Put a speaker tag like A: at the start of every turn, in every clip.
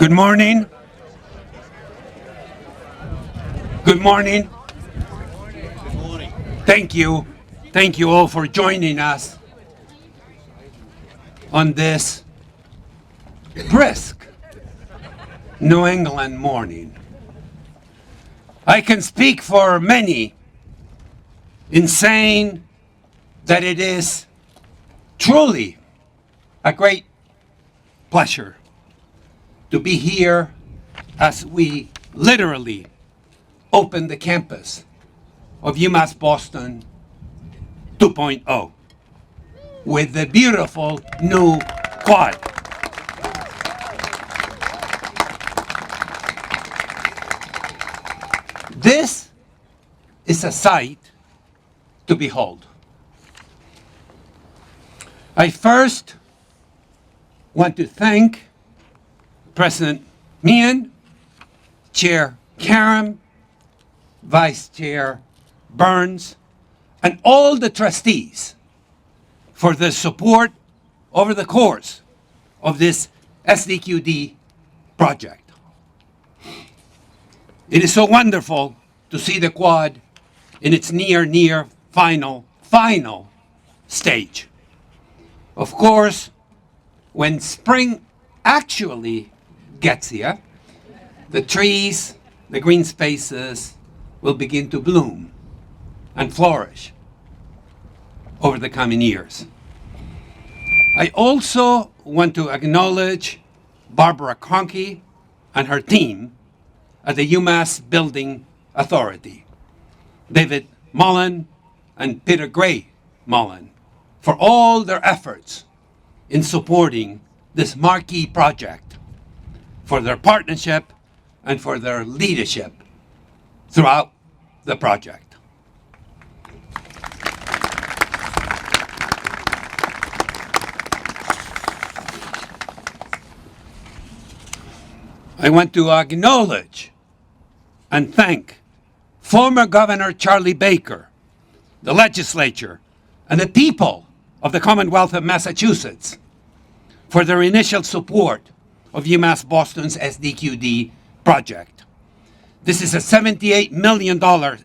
A: Good morning. Good morning. Thank you. Thank you all for joining us on this brisk New England morning. I can speak for many in saying that it is truly a great pleasure to be here as we literally open the campus of UMass Boston 2.0 with the beautiful new quad. This is a sight to behold. I first want to thank President Meehan, Chair Karam, Vice Chair Burns, and all the trustees for the support over the course of this SDQD project. It is so wonderful to see the quad in its near final stage. Of course, when spring actually gets here, the trees, the green spaces will begin to bloom and flourish over the coming years. I also want to acknowledge Barbara Conkey and her team at the UMass Building Authority, David Mullen and Peter Gray Mullen, for all their efforts in supporting this marquee project, for their partnership and for their leadership throughout the project. I want to acknowledge and thank former Governor Charlie Baker, the legislature, and the people of the Commonwealth of Massachusetts for their initial support of UMass Boston's SDQD project. This is a $78 million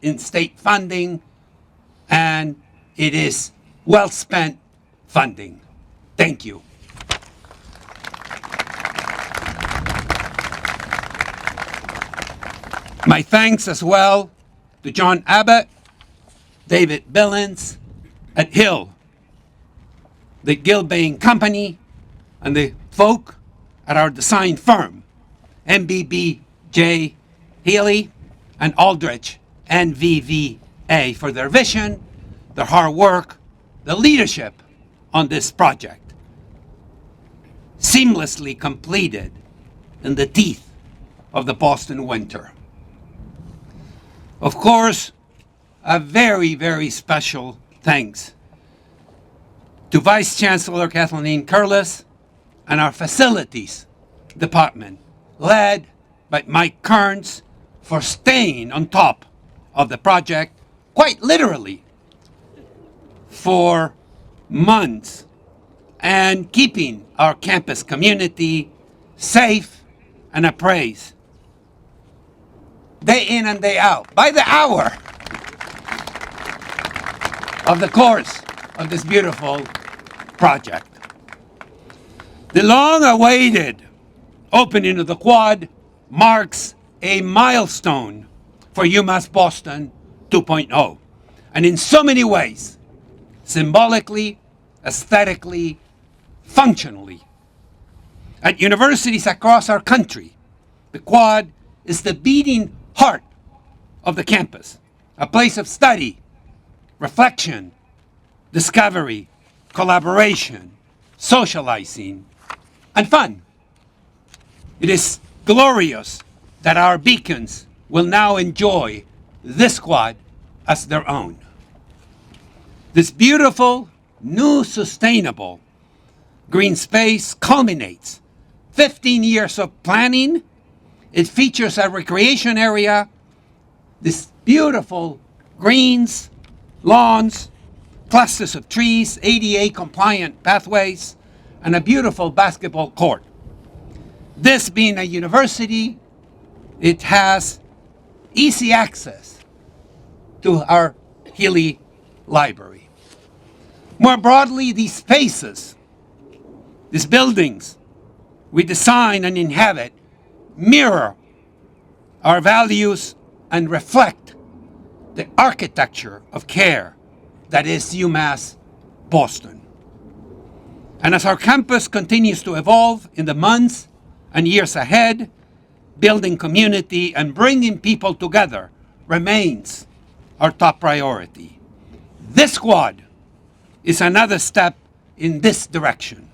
A: in state funding, and it is well spent funding. Thank you. My thanks as well to John Abbott, David Billings at Hill, the Gilbane Company, and the folk at our design firm, MBBJ Healy and Aldrich NVVA, for their vision, their hard work, the leadership on this project, seamlessly completed in the teeth of the Boston winter. Of course, a very special thanks to Vice Chancellor Kathleen Curlis and our facilities department, led by Mike Kearns, for staying on top of the project, quite literally, for months, and keeping our campus community safe and appraised, day in and day out, by the hour, of the course of this beautiful project. The long-awaited opening of the quad marks a milestone for UMass Boston 2.0, and in so many ways, symbolically, aesthetically, functionally. At universities across our country, the quad is the beating heart of the campus, a place of study, reflection, discovery, collaboration, socializing, and fun. It is glorious that our beacons will now enjoy this quad as their own. This beautiful, new, sustainable green space culminates 15 years of planning. It features a recreation area, this beautiful greens, lawns, clusters of trees, ADA compliant pathways, and a beautiful basketball court. This being a university, it has easy access to our Healy Library. More broadly, these spaces, these buildings we design and inhabit mirror our values and reflect the architecture of care that is UMass Boston. And as our campus continues to evolve in the months and years ahead, building community and bringing people together remains our top priority. This squad is another step in this direction.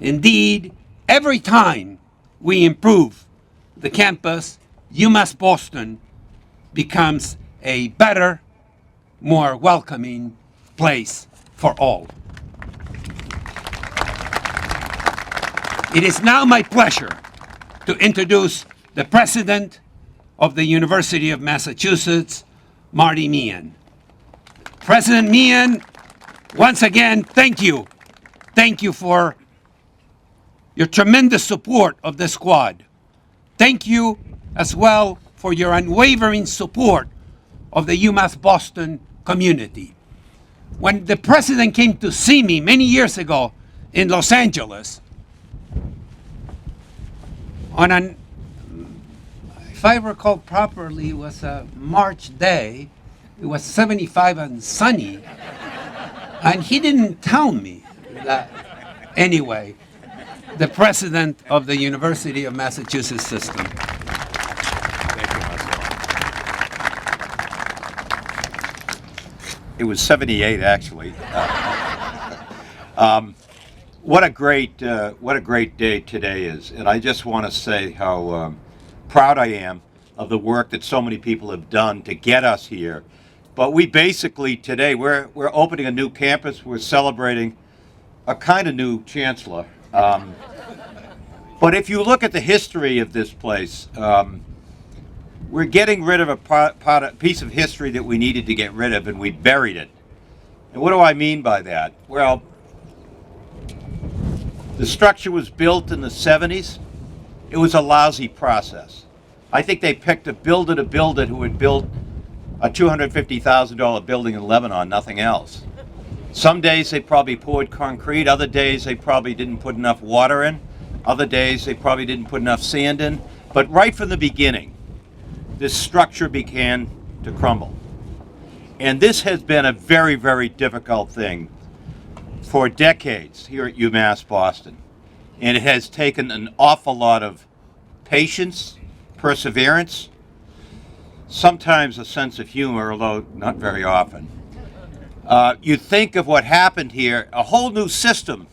A: Indeed, every time we improve the campus, UMass Boston becomes a better, more welcoming place for all. It is now my pleasure to introduce the President of the University of Massachusetts, Marty Meehan. President Meehan, once again, thank you. Thank you for your tremendous support of the squad. Thank you as well for your unwavering support of the UMass Boston community. When the president came to see me many years ago in Los Angeles, on an, if I recall properly, it was a March day, it was 75 and sunny, and he didn't tell me that. Anyway, the president of the University of Massachusetts system.
B: It was 78, actually. What a great day today is, and I just want to say how proud I am of the work that so many people have done to get us here. But we basically today we're opening a new campus. We're celebrating a kind of new chancellor. But if you look at the history of this place, we're getting rid of a piece of history that we needed to get rid of, and we buried it. And what do I mean by that? Well, the structure was built in the 70s. It was a lousy process. I think they picked a builder to build it who had built a $250,000 building in Lebanon, nothing else. Some days they probably poured concrete, other days they probably didn't put enough water in, other days they probably didn't put enough sand in. But right from the beginning, this structure began to crumble. And this has been a very, very difficult thing for decades here at UMass Boston. And it has taken an awful lot of patience, perseverance, sometimes a sense of humor, although not very often. You think of what happened here, a whole new system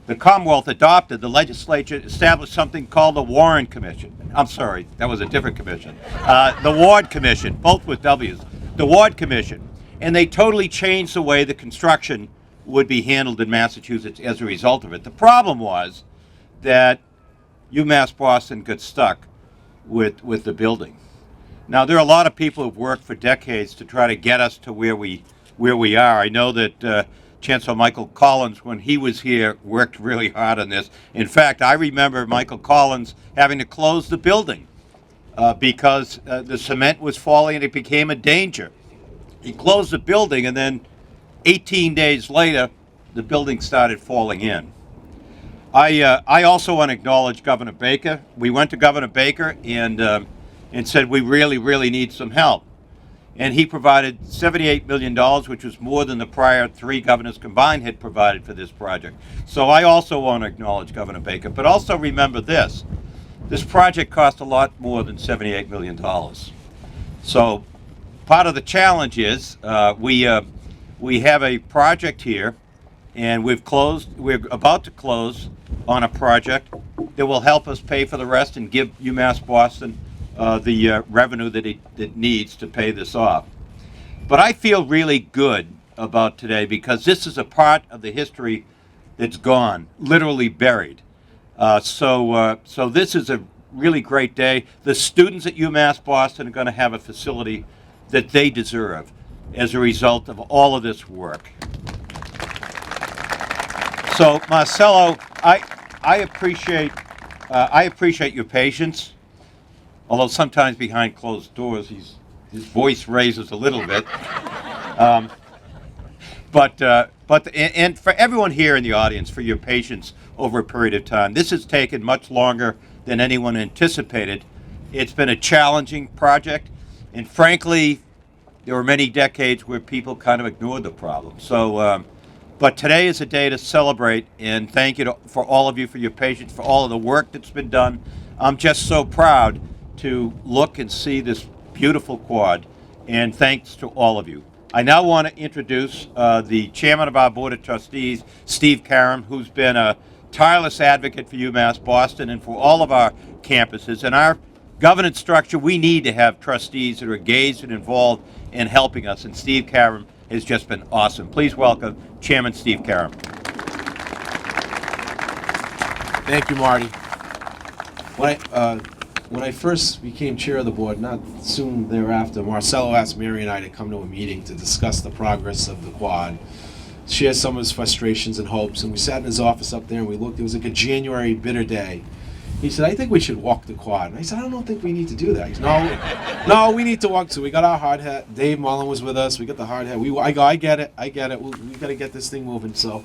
B: the Commonwealth adopted. The legislature established something called the Warren Commission. I'm sorry, that was a different commission. The Ward Commission, both with W's. The Ward Commission. And they totally changed the way the construction would be handled in Massachusetts as a result of it. The problem was that UMass Boston got stuck with the building. Now, there are a lot of people who've worked for decades to try to get us to where we are. I know that Chancellor Michael Collins, when he was here, worked really hard on this. In fact, I remember Michael Collins having to close the building because the cement was falling and it became a danger. He closed the building, and then 18 days later, the building started falling in. I also want to acknowledge Governor Baker. We went to Governor Baker and said we really, really need some help. And he provided $78 million, which was more than the prior three governors combined had provided for this project. So I also want to acknowledge Governor Baker, but also remember this. This project cost a lot more than $78 million. So part of the challenge is we have a project here, and we're about to close on a project that will help us pay for the rest and give UMass Boston the revenue that it needs to pay this off. But I feel really good about today because this is a part of the history that's gone, literally buried. So this is a really great day. The students at UMass Boston are going to have a facility that they deserve as a result of all of this work. So Marcelo, I appreciate I appreciate your patience, although sometimes behind closed doors his voice raises a little bit. And for everyone here in the audience, for your patience over a period of time. This has taken much longer than anyone anticipated. It's been a challenging project, and frankly, there were many decades where people kind of ignored the problem. But today is a day to celebrate, and thank you for all of you for your patience, for all of the work that's been done. I'm just so proud to look and see this beautiful quad, and thanks to all of you. I now want to introduce the chairman of our Board of Trustees, Steve Karam, who's been a tireless advocate for UMass Boston and for all of our campuses. In our governance structure, we need to have trustees that are engaged and involved in helping us, and Steve Karam has just been awesome. Please welcome Chairman Steve Karam.
C: Thank you, Marty. When I first became chair of the board, not soon thereafter, Marcelo asked Mary and I to come to a meeting to discuss the progress of the quad, share some of his frustrations and hopes, and we sat in his office up there and we looked. It was like a January bitter day. He said, "I think we should walk the quad." And I said, "I don't think we need to do that." He said, No, we need to walk. So we got our hard hat. Dave Mullen was with us. We got the hard hat. I go, I get it. We got to get this thing moving. So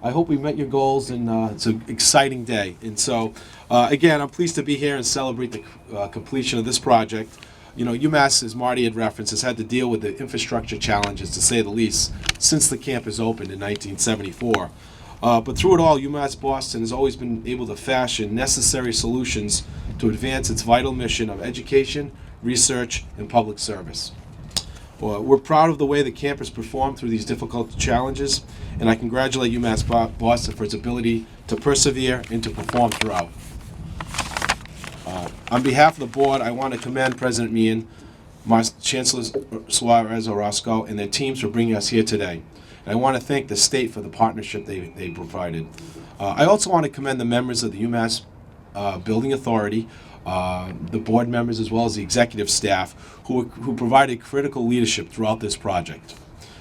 C: I hope we met your goals, and it's an exciting day. And so, again, I'm pleased to be here and celebrate the completion of this project. You know, UMass, as Marty had referenced, has had to deal with the infrastructure challenges, to say the least, since the campus opened in 1974. But through it all, UMass Boston has always been able to fashion necessary solutions to advance its vital mission of education, research, and public service. We're proud of the way the campus performed through these difficult challenges, and I congratulate UMass Boston for its ability to persevere and to perform throughout. On behalf of the board, I want to commend President Meehan, Chancellor Suarez Orozco, and their teams for bringing us here today. And I want to thank the state for the partnership they provided. I also want to commend the members of the UMass Building Authority, the board members, as well as the executive staff who provided critical leadership throughout this project.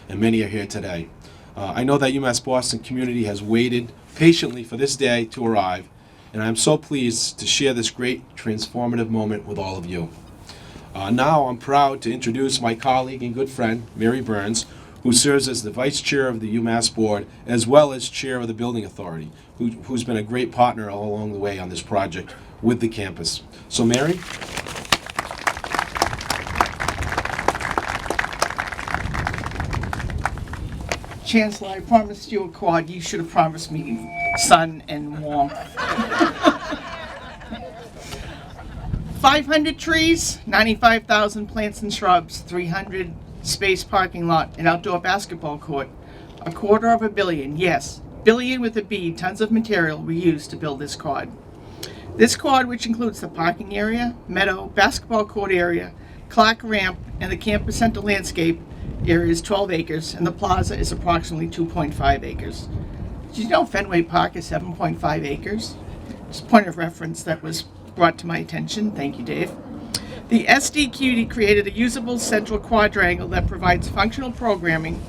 C: And many are here today. I know that UMass Boston community has waited patiently for this day to arrive, and I'm so pleased to share this great transformative moment with all of you. Now I'm proud to introduce my colleague and good friend, Mary Burns, who serves as the vice chair of the UMass board, as well as chair of the Building Authority, who's been a great partner all along the way on this project with the campus. So Mary?
D: Chancellor, I promised you a quad. You should have promised me sun and warmth. 500 trees, 95,000 plants and shrubs, 300 space parking lot, an outdoor basketball court, $250 million, yes, billion with a B, tons of material we used to build this quad. This quad, which includes the parking area, meadow, basketball court area, Clark ramp, and the campus center landscape area, is 12 acres, and the plaza is approximately 2.5 acres. Did you know Fenway Park is 7.5 acres? Just a point of reference that was brought to my attention. Thank you, Dave. The SDQD created a usable central quadrangle that provides functional programming.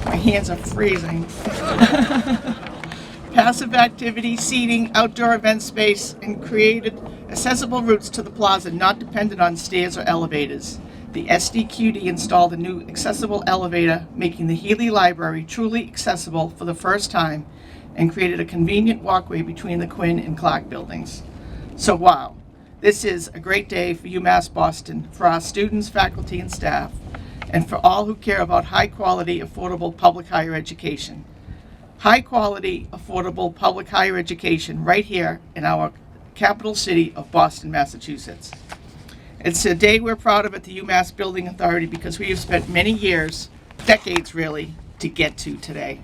D: My hands are freezing. Passive activity, seating, outdoor event space, and created accessible routes to the plaza not dependent on stairs or elevators. The SDQD installed a new accessible elevator, making the Healy Library truly accessible for the first time, and created a convenient walkway between the Quinn and Clark buildings. So wow, this is a great day for UMass Boston, for our students, faculty, and staff, and for all who care about high-quality, affordable public higher education. High-quality, affordable public higher education right here in our capital city of Boston, Massachusetts. It's a day we're proud of at the UMass Building Authority because we have spent many years, decades really, to get to today.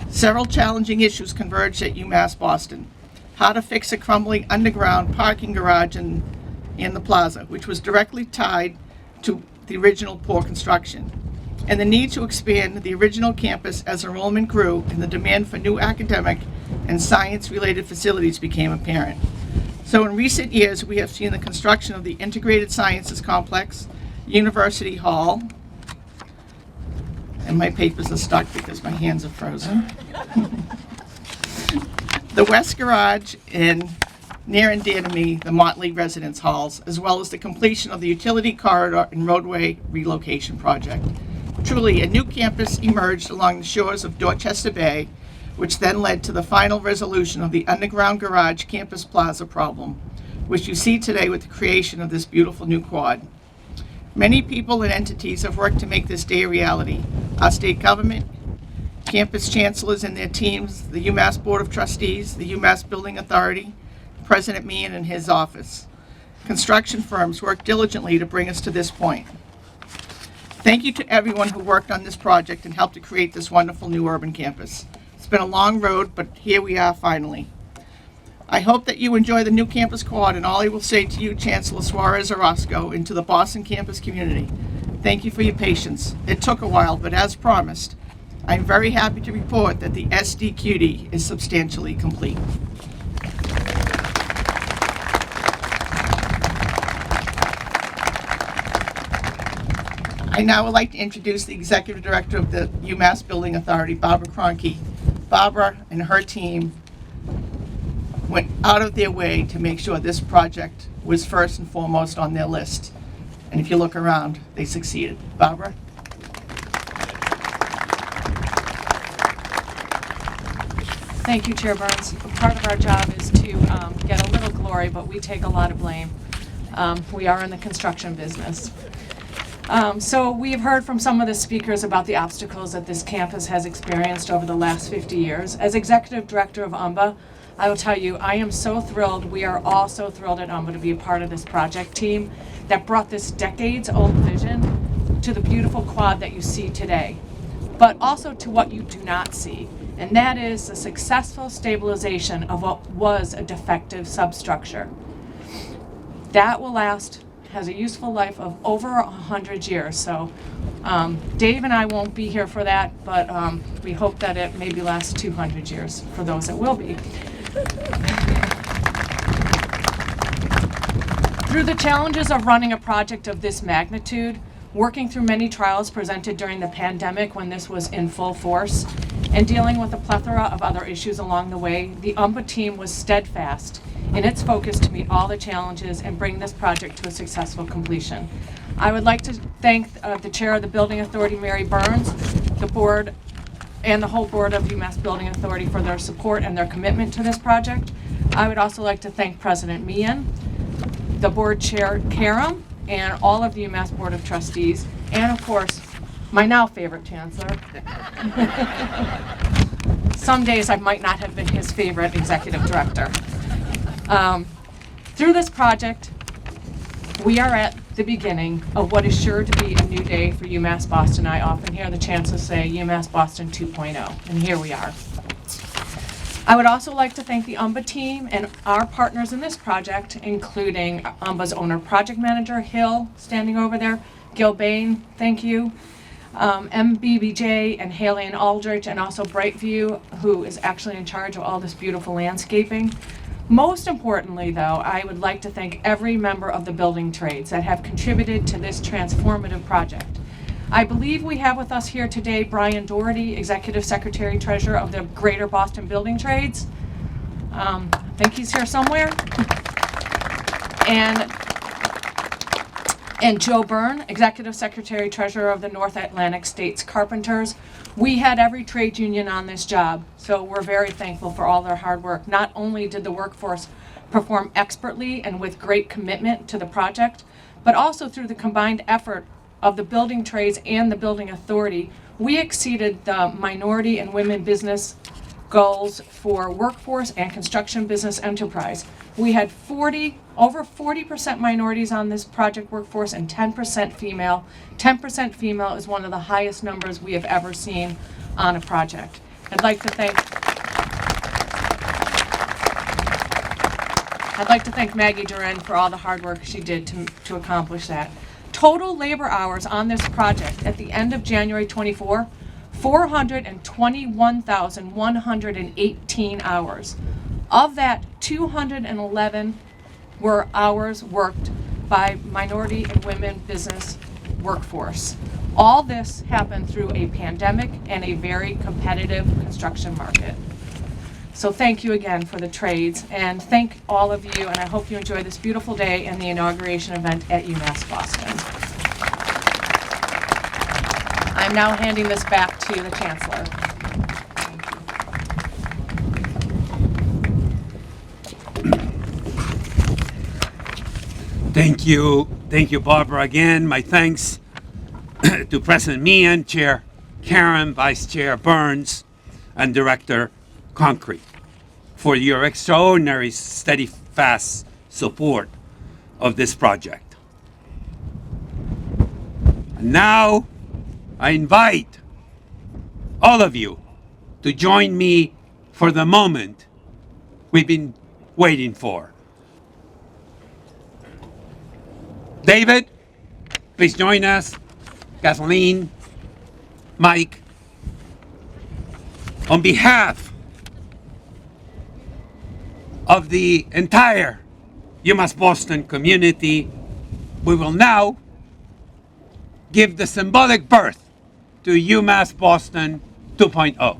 D: Several challenging issues converged at UMass Boston. How to fix a crumbling underground parking garage in the plaza, which was directly tied to the original poor construction, and the need to expand the original campus as enrollment grew and the demand for new academic and science-related facilities became apparent. So in recent years, we have seen the construction of the Integrated Sciences Complex, University Hall, and my papers are stuck because my hands are frozen. The West Garage and near and dear to me, the Motley Residence Halls, as well as the completion of the utility corridor and roadway relocation project. Truly, a new campus emerged along the shores of Dorchester Bay, which then led to the final resolution of the underground garage campus plaza problem, which you see today with the creation of this beautiful new quad. Many people and entities have worked to make this day a reality. Our state government, campus chancellors and their teams, the UMass Board of Trustees, the UMass Building Authority, President Meehan and his office. Construction firms worked diligently to bring us to this point. Thank you to everyone who worked on this project and helped to create this wonderful new urban campus. It's been a long road, but here we are finally. I hope that you enjoy the new campus quad, and all I will say to you, Chancellor Suarez Orozco, and to the Boston campus community, thank you for your patience. It took a while, but as promised, I'm very happy to report that the SDQD is substantially complete. I now would like to introduce the Executive Director of the UMass Building Authority, Barbara Cronke. Barbara and her team went out of their way to make sure this project was first and foremost on their list. And if you look around, they succeeded. Barbara?
E: Thank you, Chair Burns. Part of our job is to get a little glory, but we take a lot of blame. We are in the construction business. So we've heard from some of the speakers about the obstacles that this campus has experienced over the last 50 years. As Executive Director of UMBA, I will tell you, I am so thrilled, we are all so thrilled at UMBA to be a part of this project team that brought this decades-old vision to the beautiful quad that you see today, but also to what you do not see, and that is the successful stabilization of what was a defective substructure. That will last, has a useful life of over 100 years. So Dave and I won't be here for that, but we hope that it maybe lasts 200 years for those that will be. Through the challenges of running a project of this magnitude, working through many trials presented during the pandemic when this was in full force, and dealing with a plethora of other issues along the way, the UMBA team was steadfast in its focus to meet all the challenges and bring this project to a successful completion. I would like to thank the Chair of the Building Authority, Mary Burns, the board, and the whole board of UMass Building Authority for their support and their commitment to this project. I would also like to thank President Meehan, the board chair, Karam, and all of the UMass Board of Trustees, and of course, my now favorite chancellor. Some days I might not have been his favorite executive director. Through this project, we are at the beginning of what is sure to be a new day for UMass Boston. I often hear the chancellor say UMass Boston 2.0, and here we are. I would also like to thank the UMBA team and our partners in this project, including UMBA's owner project manager, Hill, standing over there, Gil Bain, thank you, MBBJ and Haley and Aldrich, and also Brightview, who is actually in charge of all this beautiful landscaping. Most importantly, though, I would like to thank every member of the building trades that have contributed to this transformative project. I believe we have with us here today Brian Doherty, Executive Secretary Treasurer of the Greater Boston Building Trades. I think he's here somewhere. And Joe Byrne, Executive Secretary Treasurer of the North Atlantic States Carpenters. We had every trade union on this job, so we're very thankful for all their hard work. Not only did the workforce perform expertly and with great commitment to the project, but also through the combined effort of the building trades and the building authority, we exceeded the minority and women business goals for workforce and construction business enterprise. We had over 40% minorities on this project workforce and 10% female. 10% female is one of the highest numbers we have ever seen on a project. I'd like to thank Maggie Duran for all the hard work she did to accomplish that. Total labor hours on this project at the end of January 24, 421,118 hours. Of that, 211 were hours worked by minority and women business workforce. All this happened through a pandemic and a very competitive construction market. So thank you again for the trades, and thank all of you, and I hope you enjoy this beautiful day and the inauguration event at UMass Boston. I'm now handing this back to the Chancellor.
A: Thank you, Barbara. Again, my thanks to President Meehan, Chair Karen, Vice Chair Burns, and Director Concrete for your extraordinary, steadfast support of this project. And now, I invite all of you to join me for the moment we've been waiting for. David, please join us. Kathleen, Mike. On behalf of the entire UMass Boston community, we will now give the symbolic birth to UMass Boston 2.0.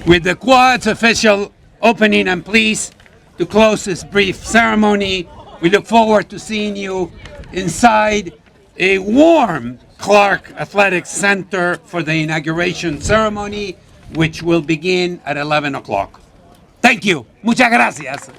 A: With the Quad's official opening, I'm pleased to close this brief ceremony. We look forward to seeing you inside a warm Clark Athletic Center for the inauguration ceremony, which will begin at 11 o'clock. Thank you. Muchas gracias.